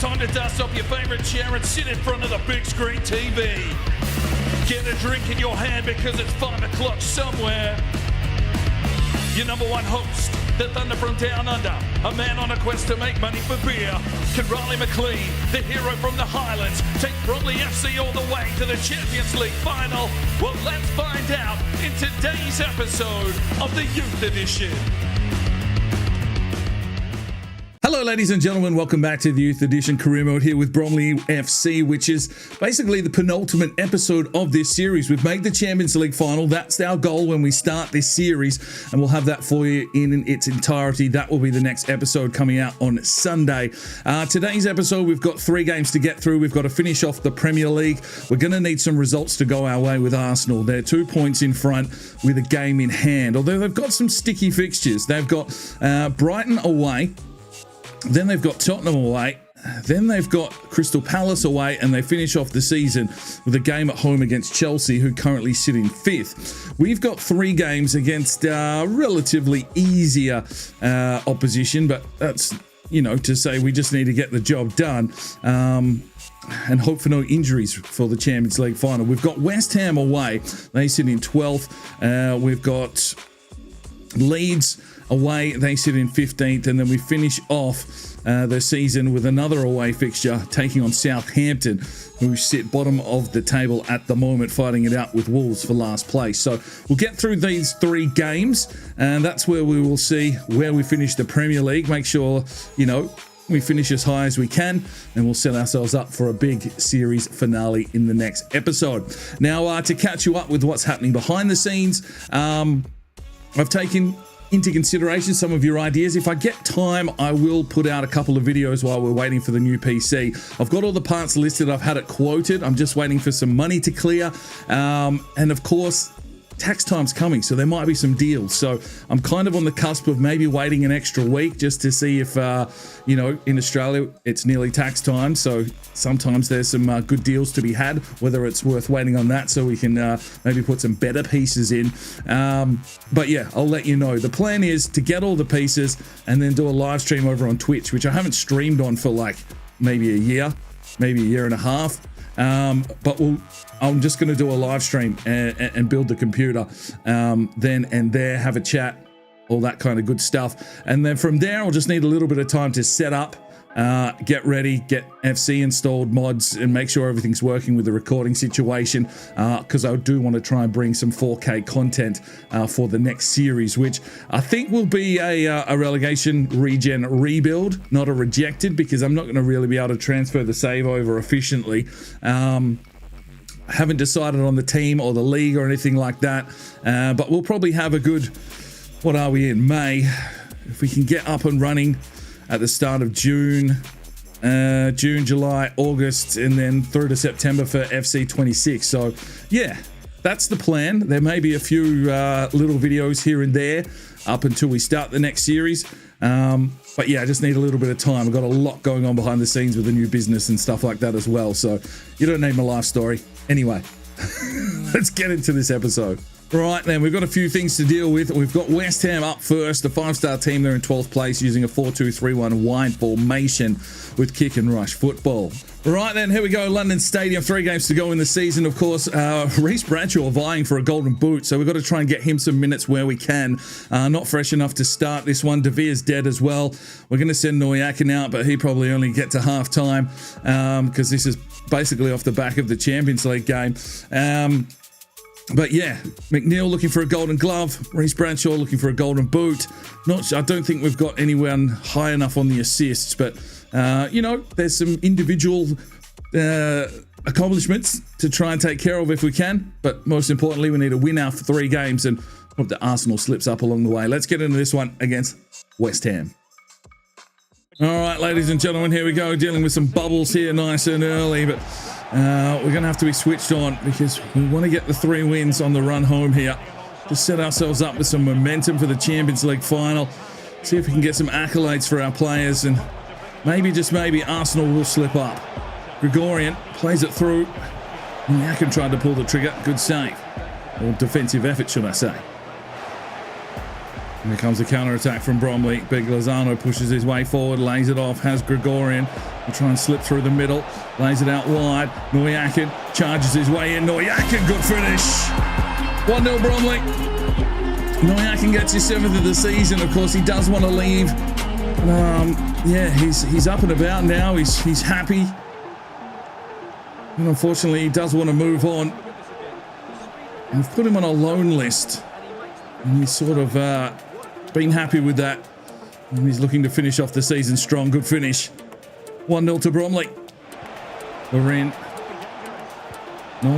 time to dust off your favourite chair and sit in front of the big screen TV. Get a drink in your hand because it's 5 o'clock somewhere. Your number one host, the Thunder from Down Under, a man on a quest to make money for beer. Can McLean, the hero from the Highlands, take Bromley FC all the way to the Champions League final? Well, let's find out in today's episode of the Youth Edition. Hello, ladies and gentlemen. Welcome back to the Youth Edition Career Mode here with Bromley FC, which is basically the penultimate episode of this series. We've made the Champions League final. That's our goal when we start this series, and we'll have that for you in its entirety. That will be the next episode coming out on Sunday. Today's episode, we've got 3 games to get through. We've got to finish off the Premier League. We're going to need some results to go our way with Arsenal. They're 2 points in front with a game in hand, although they've got some sticky fixtures. They've got Brighton away. Then they've got Tottenham away, then they've got Crystal Palace away, and they finish off the season with a game at home against Chelsea, who currently sit in 5th. We've got 3 games against relatively easier opposition, but that's, to say we just need to get the job done and hope for no injuries for the Champions League final. We've got West Ham away. They sit in 12th. We've got Leeds away, they sit in 15th, and then we finish off the season with another away fixture, taking on Southampton, who sit bottom of the table at the moment, fighting it out with Wolves for last place. So we'll get through these 3 games, and that's where we will see where we finish the Premier League. Make sure, we finish as high as we can, and we'll set ourselves up for a big series finale in the next episode. Now, to catch you up with what's happening behind the scenes, I've taken into consideration some of your ideas. If I get time, I will put out a couple of videos while we're waiting for the new PC. I've got all the parts listed. I've had it quoted. I'm just waiting for some money to clear. And of course, tax time's coming, so there might be some deals. So I'm kind of on the cusp of maybe waiting an extra week just to see if, in Australia, it's nearly tax time. So sometimes there's some good deals to be had, whether it's worth waiting on that so we can maybe put some better pieces in. But yeah, I'll let you know. The plan is to get all the pieces and then do a live stream over on Twitch, which I haven't streamed on for like maybe a year and a half. But I'm just going to do a live stream and build the computer, then and there, have a chat, all that kind of good stuff. And then from there, I'll just need a little bit of time to set up, get ready, get FC installed, mods, and make sure everything's working with the recording situation, because I do want to try and bring some 4K content for the next series, which I think will be a relegation regen rebuild, not a rejected, because I'm not going to really be able to transfer the save over efficiently. Haven't decided on the team or the league or anything like that, but we'll probably have a good, what are we in, May? If we can get up and running at the start of June, July, August, and then through to September for FC 26. So yeah, that's the plan. There may be a few little videos here and there up until we start the next series. But yeah, I just need a little bit of time. I've got a lot going on behind the scenes with the new business and stuff like that as well. So you don't need my life story. Anyway, let's get into this episode. Right then, we've got a few things to deal with. We've got West Ham up first, the 5-star team. They're in 12th place using a 4-2-3-1 wide formation with kick and rush football. Right then, here we go, London Stadium, 3 games to go in the season. Of course, Reece Bradshaw vying for a golden boot, so we've got to try and get him some minutes where we can. Not fresh enough to start this one. De Veer's dead as well. We're going to send Noyakin out, but he probably only get to half time because this is basically off the back of the Champions League game. But yeah, McNeil looking for a golden glove. Reece Bradshaw looking for a golden boot. I don't think we've got anyone high enough on the assists, but there's some individual accomplishments to try and take care of if we can. But most importantly, we need to win our 3 games and hope that Arsenal slips up along the way. Let's get into this one against West Ham. All right, ladies and gentlemen, here we go, dealing with some bubbles here nice and early, but we're going to have to be switched on because we want to get the 3 wins on the run home here to set ourselves up with some momentum for the Champions League final. See if we can get some accolades for our players, and maybe, just maybe, Arsenal will slip up. Gregorian plays it through. Yakin tried to pull the trigger. Good save. Or defensive effort, should I say. Here comes the counter-attack from Bromley. Big Lozano pushes his way forward, lays it off, has Gregorian. He'll try and slip through the middle, lays it out wide. Neujakin charges his way in. Neujakin, good finish. 1-0 Bromley. Neujakin gets his 7th of the season. Of course, he does want to leave. Yeah, he's up and about now. He's happy. And unfortunately, he does want to move on. We've put him on a loan list. And he's sort of been happy with that. And he's looking to finish off the season strong. Good finish. 1-0 to Bromley. Loren. No,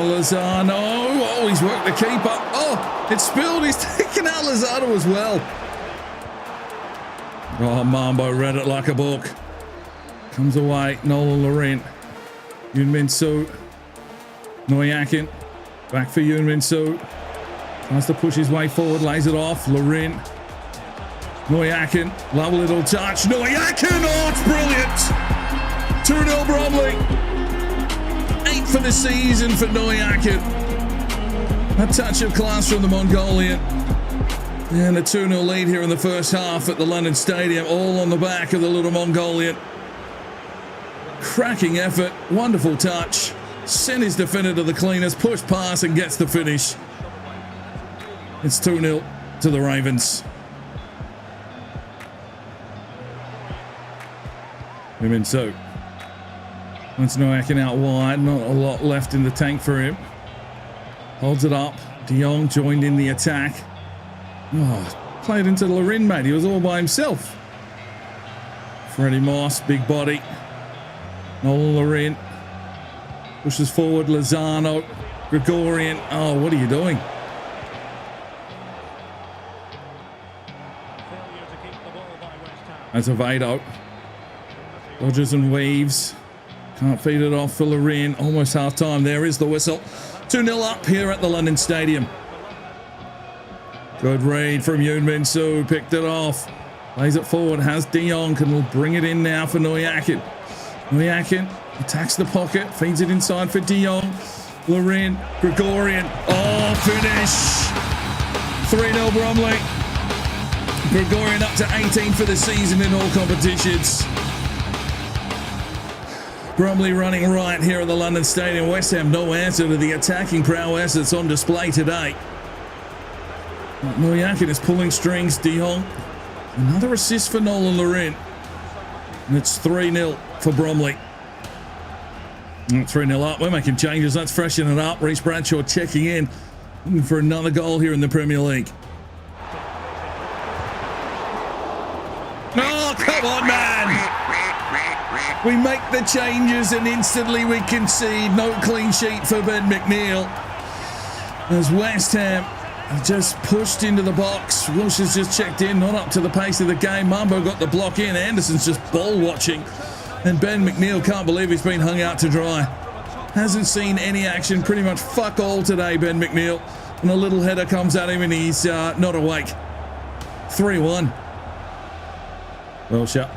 Lozano. Oh, he's worked the keeper. Oh, it's spilled. He's taken out Lozano as well. Oh, Mambo read it like a book. Comes away. Nolan Laurent. Yoon-Min Soo. Neujakin. Back for Yoon-Min Soo. Tries to push his way forward. Lays it off. Laurent. Neujakin. Love a little touch. Neujakin. Oh, it's brilliant. 2-0 Bromley. 8 for the season for Neujakin. A touch of class from the Mongolian. And a 2-0 lead here in the first half at the London Stadium, all on the back of the little Mongolian. Cracking effort, wonderful touch. Sent his defender to the cleaners, pushed past and gets the finish. It's 2-0 to the Ravens. Yoon-Min Soo. Once Neujakin out wide, not a lot left in the tank for him. Holds it up. De Jong joined in the attack. Oh, played into Loren, mate. He was all by himself. Freddie Moss, big body. Nolan Loren pushes forward. Lozano, Gregorian. Oh, what are you doing? That's Avedo. Dodges and weaves. Can't feed it off for Loren. Almost half time. There is the whistle. 2-0 up here at the London Stadium. Good read from Yoon-Min Soo. Picked it off. Lays it forward. Has De Jong. Can bring it in now for Neujakin. Neujakin attacks the pocket. Feeds it inside for De Jong. Loren. Gregorian. Oh, finish. 3-0 Bromley. Gregorian up to 18 for the season in all competitions. Bromley running right here at the London Stadium. West Ham no answer to the attacking prowess that's on display today. Neujakin is pulling strings. De Jong. Another assist for Nolan Laurent. And it's 3-0 for Bromley. 3-0 up. We're making changes. Let's freshen it up. Reece Bradshaw checking in. Looking for another goal here in the Premier League. Oh, come on, man. We make the changes and instantly we concede. No clean sheet for Ben McNeil. As West Ham have just pushed into the box. Walsh has just checked in, not up to the pace of the game. Mambo got the block in. Anderson's just ball watching. And Ben McNeil can't believe he's been hung out to dry. Hasn't seen any action, pretty much fuck all today, Ben McNeil. And a little header comes at him and he's not awake. 3-1. Well shot.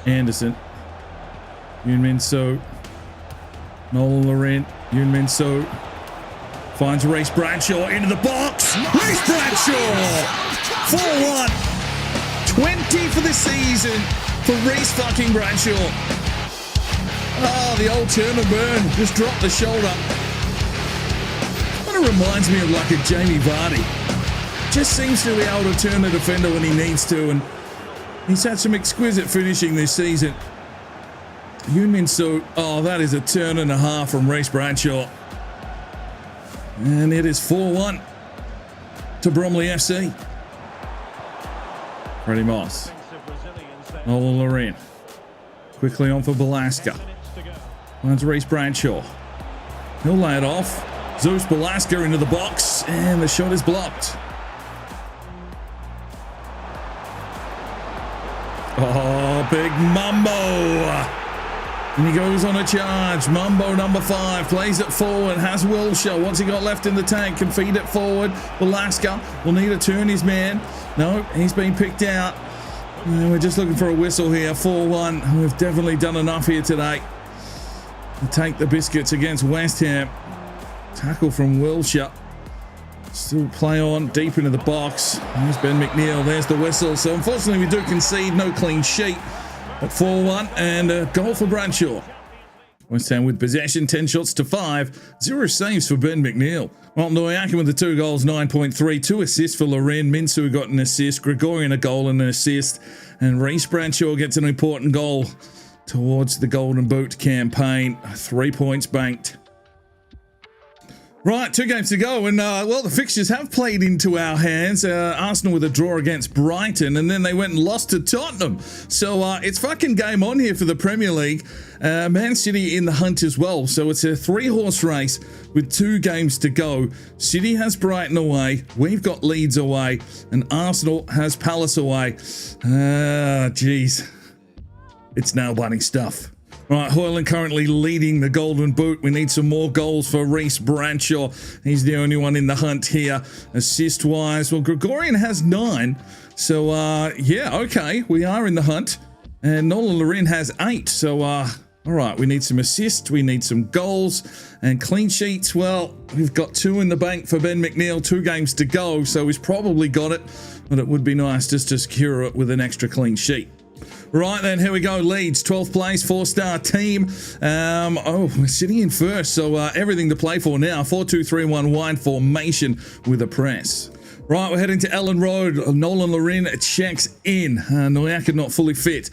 Anderson. Yoon-Min Soo. Nolan Laurent. Yoon-Min Soo. Finds Reece Bradshaw into the box. Reece Bradshaw! 4-1. 20 for the season for Reece fucking Bradshaw. Oh, the old turn and burn. Just dropped the shoulder. Kind of reminds me of like a Jamie Vardy. Just seems to be able to turn the defender when he needs to, and he's had some exquisite finishing this season. Yoon-Min Soo, oh, that is a turn and a half from Reece Bradshaw. And it is 4-1 to Bromley FC. Freddie Moss. Nolan Laurent. Quickly on for Balaska. Finds Reece Bradshaw. He'll lay it off. Zeus Balaska into the box, and the shot is blocked. Oh, big Mumbo. And he goes on a charge. Mumbo, number 5, plays it forward. Has Wilshere. What's he got left in the tank? Can feed it forward. Balaska will need to turn his man. No, he's been picked out. And we're just looking for a whistle here. 4-1. We've definitely done enough here today to take the biscuits against West Ham. Tackle from Wilshere. Still play on deep into the box. There's Ben McNeil. There's the whistle. So unfortunately, we do concede. No clean sheet at 4-1 and a goal for Bradshaw. West Ham with possession, 10 shots to 5. 0 saves for Ben McNeil. Well, Noyakin with the 2 goals, 9.3. 2 assists for Loren. Minsu got an assist. Gregorian a goal and an assist. And Reece Bradshaw gets an important goal towards the Golden Boot campaign. 3 points banked. Right, 2 games to go, and well, the fixtures have played into our hands. Arsenal with a draw against Brighton, and then they went and lost to Tottenham. So it's fucking game on here for the Premier League. Man City in the hunt as well. So it's a 3-horse race with 2 games to go. City has Brighton away, we've got Leeds away, and Arsenal has Palace away. Jeez. It's nail-biting stuff. Right, Højlund currently leading the Golden Boot. We need some more goals for Reece Bradshaw. He's the only one in the hunt here. Assist-wise, well, Gregorian has 9. So, yeah, okay, we are in the hunt. And Nolan Loren has 8. So, all right, we need some assists. We need some goals. And clean sheets, well, we've got 2 in the bank for Ben McNeil. 2 games to go, so he's probably got it. But it would be nice just to secure it with an extra clean sheet. Right then, here we go. Leeds, 12th place, 4-star team. We're sitting in first, so everything to play for now. 4-2-3-1 wide formation with a press. Right, we're heading to Ellen Road. Nolan Loren checks in. Noyakin not fully fit.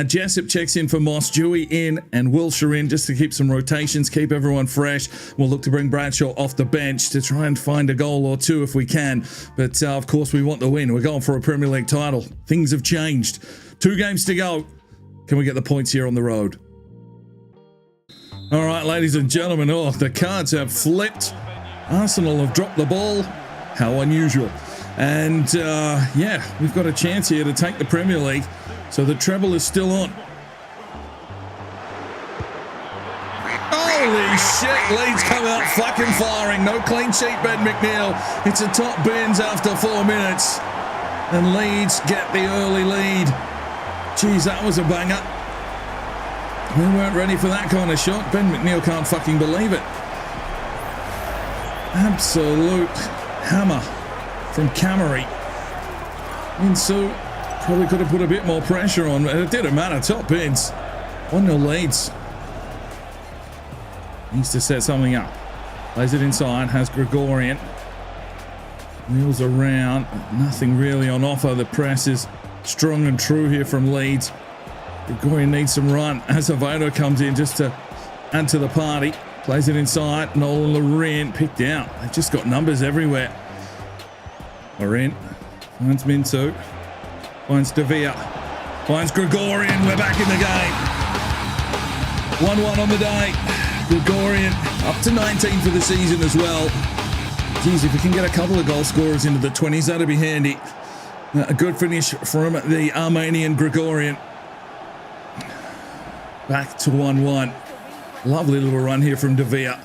Jessup checks in for Moss. Dewey in and Wilshire in just to keep some rotations, keep everyone fresh. We'll look to bring Bradshaw off the bench to try and find a goal or 2 if we can. But, of course, we want the win. We're going for a Premier League title. Things have changed. 2 games to go. Can we get the points here on the road? All right, ladies and gentlemen. Oh, the cards have flipped. Arsenal have dropped the ball. How unusual. And, yeah, we've got a chance here to take the Premier League. So the treble is still on. Holy shit, Leeds come out fucking firing. No clean sheet, Ben McNeil. It's a top bins after 4 minutes. And Leeds get the early lead. Jeez, that was a banger. We weren't ready for that kind of shot. Ben McNeil can't fucking believe it. Absolute hammer from Camry. Minsu probably could have put a bit more pressure on, but it didn't matter. Top bins. 1-0 Leeds. Needs to set something up. Plays it inside, has Gregorian. Wheels around. Nothing really on offer. The press is strong and true here from Leeds. Gregorian needs some run. Azevedo comes in just to add to the party. Plays it inside. Nolan Loren picked out. They've just got numbers everywhere. Loren finds Minsu. Finds Devere. Finds Gregorian. We're back in the game. 1-1 on the day. Gregorian up to 19 for the season as well. Geez, if we can get a couple of goal scorers into the 20s, that'd be handy. A good finish from the Armenian Gregorian. Back to 1-1. Lovely little run here from Devere.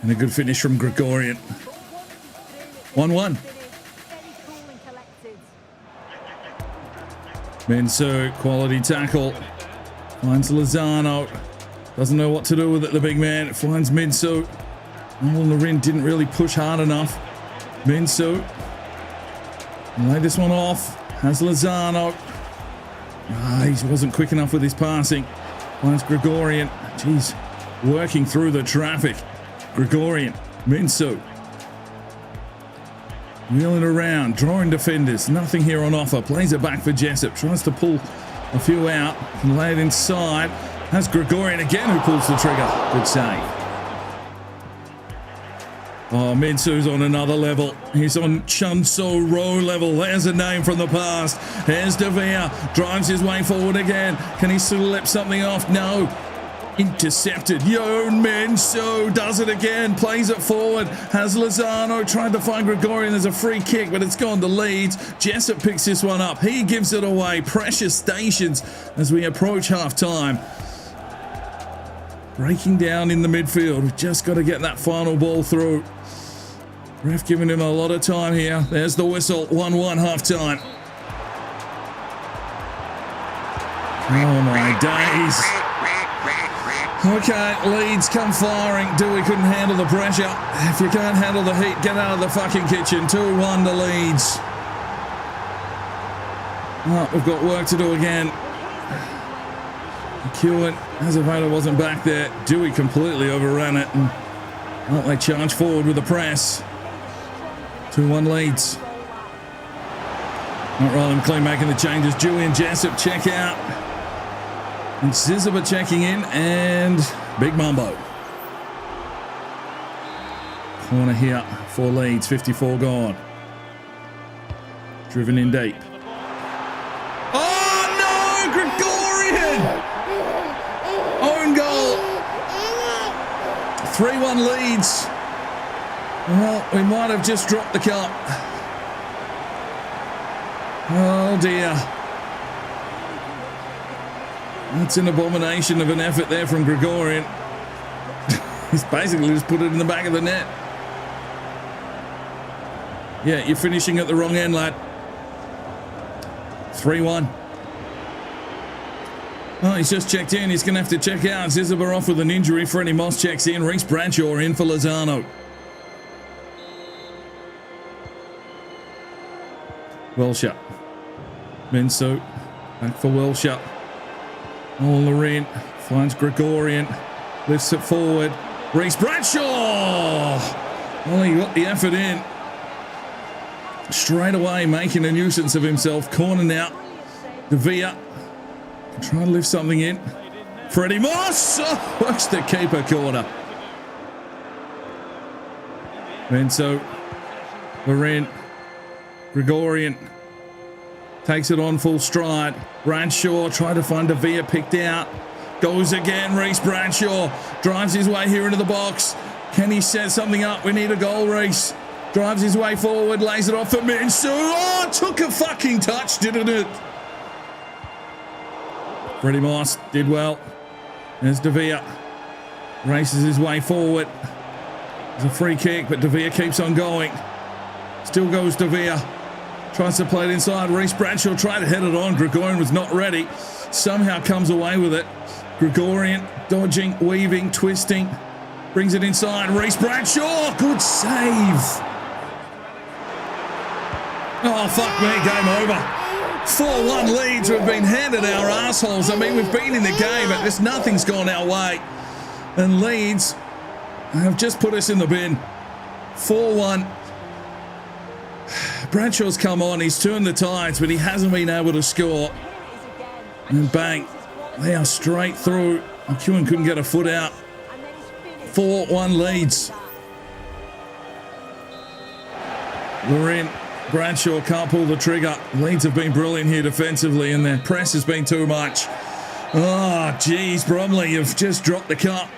And a good finish from Gregorian. 1-1. Minsu, quality tackle. Finds Lozano. Doesn't know what to do with it, the big man. Finds Minsu. Nolan Loren didn't really push hard enough. Minsu. Lay this one off. Has Lozano. He wasn't quick enough with his passing. Finds Gregorian. Jeez. Working through the traffic. Gregorian. Minsu. Wheeling around. Drawing defenders. Nothing here on offer. Plays it back for Jessup. Tries to pull a few out. Can lay it inside. Has Gregorian again who pulls the trigger. Good save. Oh, Minsu's on another level. He's on Chunso Row level. There's a name from the past. Here's Devere. Drives his way forward again. Can he slip something off? No. Intercepted. Minsu does it again. Plays it forward. Has Lozano tried to find Gregorian. There's a free kick, but it's gone to Leeds. Jessup picks this one up. He gives it away. Precious stations as we approach half-time. Breaking down in the midfield. We've just got to get that final ball through. Ref giving him a lot of time here. There's the whistle. 1-1 half-time. Oh my days. Okay, Leeds come firing. Dewey couldn't handle the pressure. If you can't handle the heat, get out of the fucking kitchen. 2-1 to Leeds. Oh, we've got work to do again. McLean, Azevedo wasn't back there. Dewey completely overran it. And well, they charge forward with the press. 2-1 Leeds. Not Riley McLean making the changes. Dewey and Jessup check out. And Ziziba checking in. And Big Mumbo. Corner here for Leeds. 54 gone. Driven in deep. Oh no! Gregorian! Own goal. 3-1 Leeds. Well, we might have just dropped the cup. Oh dear. That's an abomination of an effort there from Gregorian. He's basically just put it in the back of the net. Yeah, you're finishing at the wrong end, lad. 3-1. Oh, he's just checked in. He's going to have to check out. Ziziba off with an injury. Freddie Moss checks in. Reece Bradshaw in for Lozano. Welsher. Menso. Back for Welsher. Loren finds Gregorian. Lifts it forward. Reece Bradshaw! Well, he got the effort in. Straight away making a nuisance of himself. Corner now. De Villa. Trying to lift something in. Freddie Moss! Oh, works the keeper corner. Menso. Loren. Gregorian. Takes it on full stride. Bradshaw tried to find De Villa, picked out. Goes again. Reece Bradshaw drives his way here into the box. Can he set something up? We need a goal, Reece. Drives his way forward, lays it off for Minsu. Oh, took a fucking touch, didn't it? Freddie Moss did well. There's De Villa. Races his way forward. There's a free kick, but De Villa keeps on going. Still goes De Villa. Tries to play it inside. Reece Bradshaw tried to head it on. Gregorian was not ready. Somehow comes away with it. Gregorian dodging, weaving, twisting. Brings it inside. Reece Bradshaw. Good save. Oh, fuck me. Game over. 4-1 Leeds. We've been handed our assholes. I mean, we've been in the game, but there's nothing's gone our way. And Leeds have just put us in the bin. 4-1. Bradshaw's come on, he's turned the tides, but he hasn't been able to score. And bang, they are straight through. McLean couldn't get a foot out. 4-1 Leeds. Loren, Bradshaw can't pull the trigger. Leeds have been brilliant here defensively, and their press has been too much. Oh, geez, Bromley, you've just dropped the cup.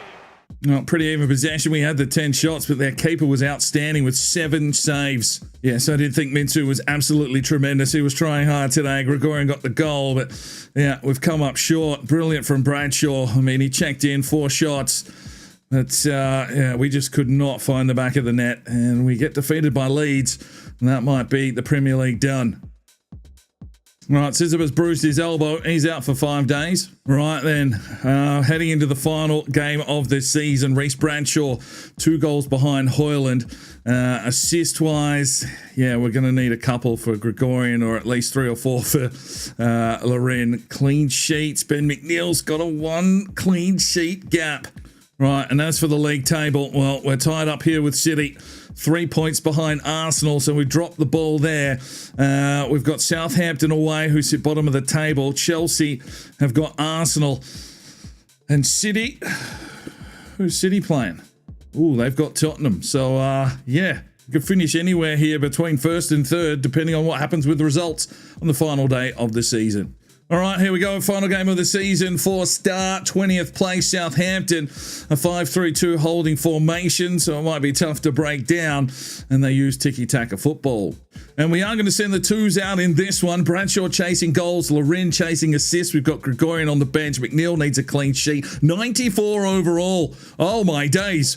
Oh, pretty even possession. We had the 10 shots, but their keeper was outstanding with 7 saves. Yes, I did think Minsu was absolutely tremendous. He was trying hard today. Gregorian got the goal, but yeah, we've come up short. Brilliant from Bradshaw. I mean, he checked in 4 shots, but yeah, we just could not find the back of the net, and we get defeated by Leeds, and that might be the Premier League done. Right, Ziziba's bruised his elbow. He's out for 5 days. Right then, heading into the final game of the season. Reece Bradshaw, 2 goals behind Hoyland. Assist-wise, yeah, we're going to need a couple for Gregorian, or at least 3 or 4 for Loren. Clean sheets. Ben McNeil's got a 1 clean sheet gap. Right, and as for the league table, well, we're tied up here with City. 3 points behind Arsenal, so we dropped the ball there. We've got Southampton away, who sit bottom of the table. Chelsea have got Arsenal. And City, who's City playing? Ooh, they've got Tottenham. So, yeah, you could finish anywhere here between 1st and 3rd, depending on what happens with the results on the final day of the season. All right, here we go. Final game of the season for Star, 20th place, Southampton. A 5-3-2 holding formation, so it might be tough to break down. And they use tiki-taka football. And we are going to send the 2s out in this one. Bradshaw chasing goals, Loren chasing assists. We've got Gregorian on the bench. McNeil needs a clean sheet. 94 overall. Oh, my days.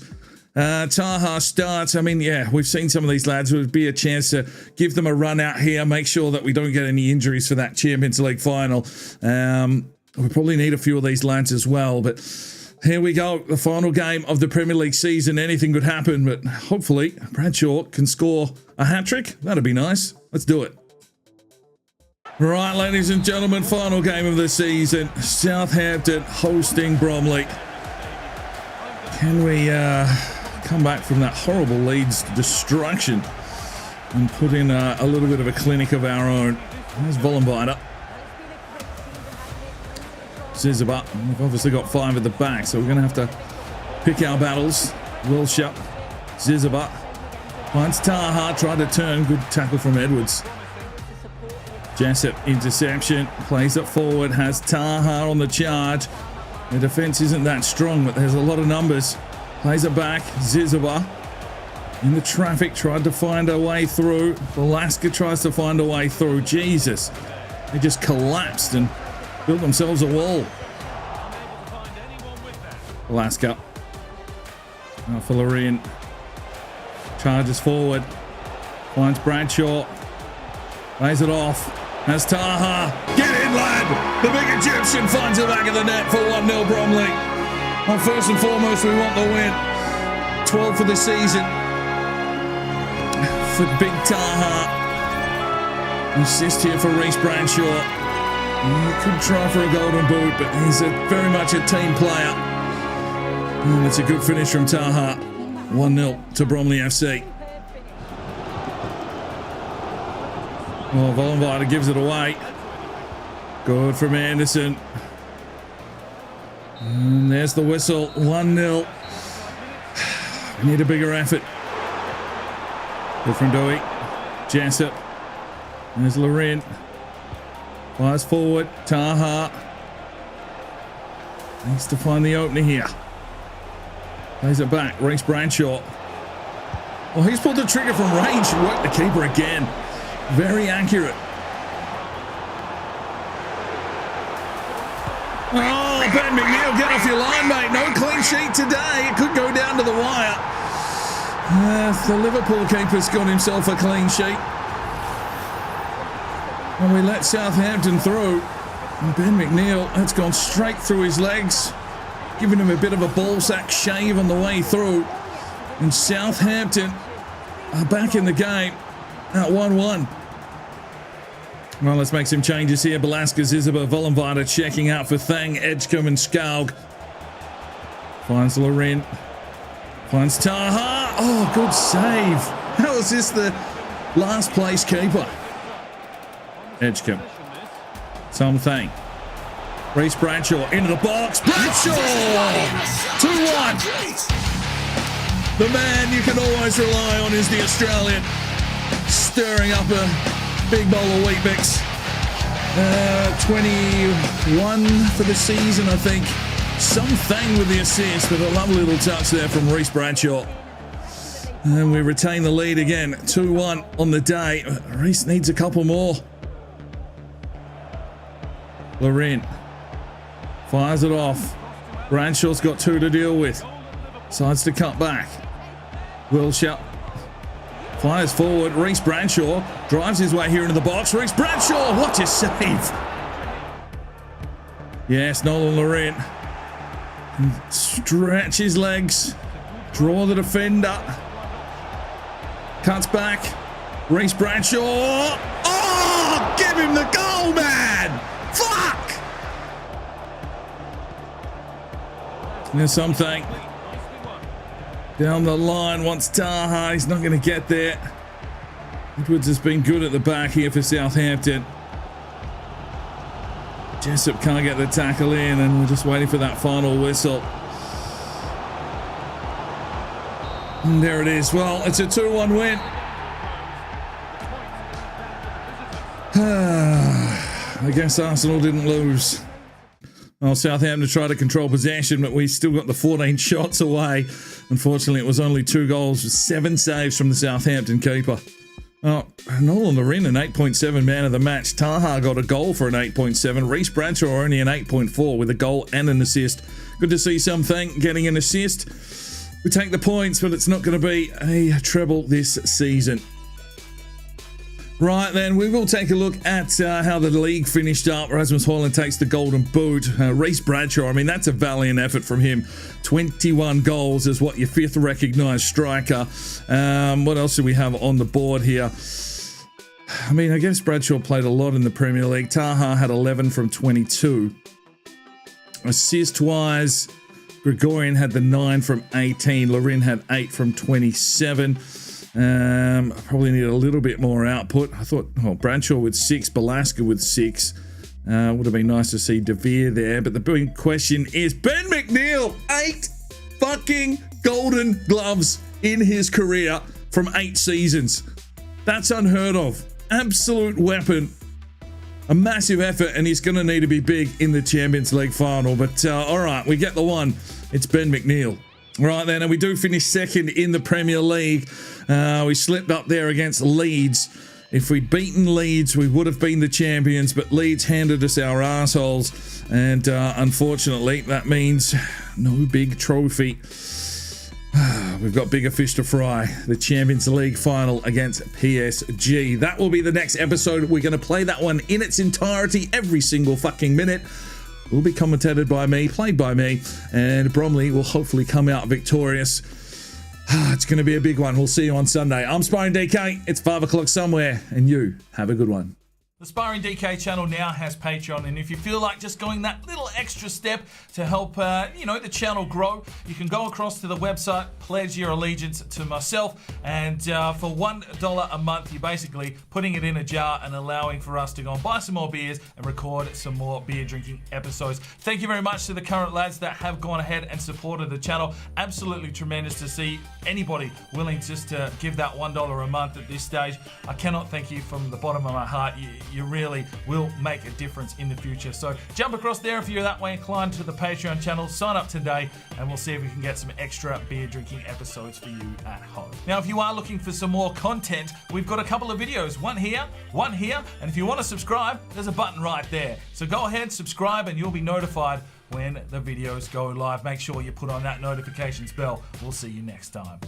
Taha starts. I mean, yeah, we've seen some of these lads. It would be a chance to give them a run out here, make sure that we don't get any injuries for that Champions League final. We probably need a few of these lads as well, but Here we go, the final game of the Premier League season. Anything could happen, but hopefully Bradshaw can score a hat-trick. That'd be nice. Let's do it. Right, ladies and gentlemen, final game of the season. Southampton hosting Bromley. Can we come back from that horrible Leeds destruction and put in a little bit of a clinic of our own? There's Vollenweider. Ziziba. We've obviously got 5 at the back, so we're going to have to pick our battles. Wilshere. Ziziba. Finds Taha. Tried to turn. Good tackle from Edwards. Jessup. Interception. Plays it forward. Has Taha on the charge. The defence isn't that strong, but there's a lot of numbers. Plays it back. Ziziba. In the traffic. Tried to find a way through. Velasquez tries to find a way through. Jesus. They just collapsed and built themselves a wall. Velasquez. Now for Lorient. Charges forward. Finds Bradshaw. Lays it off. Has Taha. Get in, lad! The big Egyptian finds it back in the net for 1-0 Bromley. Well, first and foremost, we want the win. 12 for the season. For big Taha. Assist here for Reece Bradshaw. He could try for a golden boot, but he's very much a team player. And it's a good finish from Taha. 1-0 to Bromley FC. Oh, Vollenweider gives it away. Good from Anderson. And there's the whistle. 1-0. We need a bigger effort. Good from Dewey. Jessup. There's Lorient. Fires forward. Taha. Needs to find the opener here. Plays it back. Reece Bradshaw. Well, he's pulled the trigger from range. Worked the keeper again. Very accurate. Oh, Ben McLean, get off your line, mate. No clean sheet today. It could go down to the wire. The Liverpool keeper's got himself a clean sheet. And we let Southampton through. And Ben McNeil, that's gone straight through his legs, giving him a bit of a ballsack shave on the way through. And Southampton are back in the game at 1-1. Well, let's make some changes here. Velasquez, Ziziba, Vollenweider checking out for Thang, Edgecombe and Skaug. Finds Lorient. Finds Taha. Oh, good save. How is this the last place keeper? Edgecombe. Something. Reece Bradshaw into the box. Bradshaw! 2-1. The man you can always rely on is the Australian. Stirring up a big bowl of Weet-Bix. 21 for the season, I think. Something with the assist, but a lovely little touch there from Reece Bradshaw. And we retain the lead again. 2-1 on the day. Reece needs a couple more. Lorient fires it off. Bradshaw's got 2 to deal with. Decides to cut back. Wilshere fires forward. Reece Bradshaw drives his way here into the box. Reece Bradshaw, what a save! Yes, Nolan Lorient. Stretch his legs. Draw the defender. Cuts back. Reece Bradshaw. Oh, give him the goal, man! Fuck! There's something. Down the line wants Taha. He's not going to get there. Edwards has been good at the back here for Southampton. Jessup can't get the tackle in, and we're just waiting for that final whistle. And there it is. Well, it's a 2-1 win. I guess Arsenal didn't lose. Well, Southampton tried to control possession, but we still got the 14 shots away. Unfortunately, it was only 2 goals with 7 saves from the Southampton keeper. Oh, Nolan Lorient, an 8.7 man of the match. Taha got a goal for an 8.7. Reece Bradshaw only an 8.4 with a goal and an assist. Good to see something getting an assist. We take the points, but it's not going to be a treble this season. Right then, we will take a look at how the league finished up. Rasmus Højlund takes the golden boot. Reece Bradshaw, I mean, that's a valiant effort from him. 21 goals is what your fifth recognised striker. What else do we have on the board here? I mean, I guess Bradshaw played a lot in the Premier League. Taha had 11 from 22. Assist-wise, Gregorian had the 9 from 18. Lorin had 8 from 27. Probably need a little bit more output. I thought, Bradshaw with 6, Balaska with 6. Would have been nice to see De Vere there. But the big question is, Ben McNeil, 8 fucking golden gloves in his career from 8 seasons. That's unheard of. Absolute weapon. A massive effort, and he's going to need to be big in the Champions League final. But all right, we get the one. It's Ben McNeil. Right then, and we do finish second in the Premier League. We slipped up there against Leeds. If we'd beaten Leeds, we would have been the champions, but Leeds handed us our arseholes. And unfortunately, that means no big trophy. We've got bigger fish to fry. The Champions League final against PSG. That will be the next episode. We're going to play that one in its entirety every single fucking minute. Will be commentated by me, played by me, and Bromley will hopefully come out victorious. It's going to be a big one. We'll see you on Sunday. I'm Sparring DK. It's 5 o'clock somewhere, and you have a good one. The Sparring DK channel now has Patreon, and if you feel like just going that little extra step to help, the channel grow, you can go across to the website, pledge your allegiance to myself, and for $1 a month, you're basically putting it in a jar and allowing for us to go and buy some more beers and record some more beer drinking episodes. Thank you very much to the current lads that have gone ahead and supported the channel. Absolutely tremendous to see anybody willing just to give that $1 a month at this stage. I cannot thank you from the bottom of my heart. You really will make a difference in the future. So jump across there if you're that way inclined to the Patreon channel, sign up today, and we'll see if we can get some extra beer drinking episodes for you at home. Now, if you are looking for some more content, we've got a couple of videos, one here, and if you want to subscribe, there's a button right there. So go ahead, subscribe, and you'll be notified when the videos go live. Make sure you put on that notifications bell. We'll see you next time.